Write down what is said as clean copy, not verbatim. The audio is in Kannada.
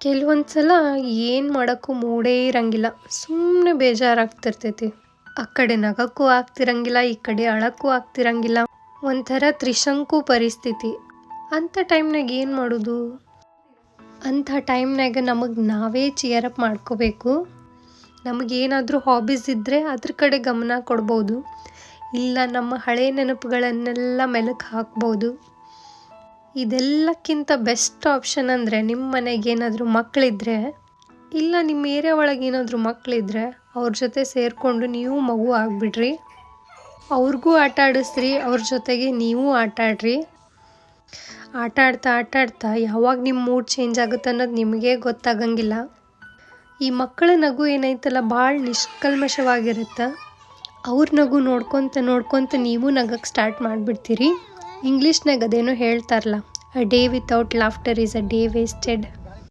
ಕೆಲವೊಂದು ಸಲ ಏನು ಮಾಡೋಕ್ಕೂ ಮೂಡೇ ಇರಂಗಿಲ್ಲ. ಸುಮ್ಮನೆ ಬೇಜಾರಾಗ್ತಿರ್ತೈತಿ. ಆ ಕಡೆ ನಗಕ್ಕೂ ಆಗ್ತಿರಂಗಿಲ್ಲ, ಈ ಕಡೆ ಅಳಕ್ಕೂ ಆಗ್ತಿರಂಗಿಲ್ಲ. ಒಂಥರ ತ್ರಿಶಂಕು ಪರಿಸ್ಥಿತಿ. ಅಂಥ ಟೈಮ್ನಾಗ ಏನು ಮಾಡೋದು? ಅಂಥ ಟೈಮ್ನಾಗ ನಮಗೆ ನಾವೇ ಚಿಯರಪ್ ಮಾಡ್ಕೋಬೇಕು. ನಮಗೇನಾದರೂ ಹಾಬೀಸ್ ಇದ್ದರೆ ಅದ್ರ ಕಡೆ ಗಮನ ಕೊಡ್ಬೋದು. ಇಲ್ಲ ನಮ್ಮ ಹಳೆ ನೆನಪುಗಳನ್ನೆಲ್ಲ ಮೆಲುಕು ಹಾಕ್ಬೋದು. ಇದೆಲ್ಲಕ್ಕಿಂತ ಬೆಸ್ಟ್ ಆಪ್ಷನ್ ಅಂದರೆ ನಿಮ್ಮ ಮನೆಗೆ ಏನಾದರೂ ಮಕ್ಕಳಿದ್ರೆ, ಇಲ್ಲ ನಿಮ್ಮ ಏರಿಯಾ ಒಳಗೆ ಏನಾದರೂ ಮಕ್ಕಳಿದ್ರೆ ಅವ್ರ ಜೊತೆ ಸೇರಿಕೊಂಡು ನೀವು ಮಗು ಆಗಿಬಿಡ್ರಿ. ಅವ್ರಿಗೂ ಆಟ ಆಡಿಸ್ರಿ, ಅವ್ರ ಜೊತೆಗೆ ನೀವು ಆಟ ಆಡ್ರಿ. ಆಟ ಆಡ್ತಾ ಯಾವಾಗ ನಿಮ್ಮ ಮೂಡ್ ಚೇಂಜ್ ಆಗುತ್ತೆ ಅನ್ನೋದು ನಿಮಗೇ ಗೊತ್ತಾಗಂಗಿಲ್ಲ. ಈ ಮಕ್ಕಳ ನಗು ಏನೈತಲ್ಲ ಭಾಳ ನಿಷ್ಕಲ್ಮಶವಾಗಿರುತ್ತೆ. ಅವ್ರ ನಗು ನೋಡ್ಕೊತ ನೀವು ನಗಕ್ಕೆ ಸ್ಟಾರ್ಟ್ ಮಾಡಿಬಿಡ್ತೀರಿ. ಇಂಗ್ಲೀಷ್ನಾಗ ಅದೇನೋ ಹೇಳ್ತಾರಲ್ಲ, a day without laughter is a day wasted.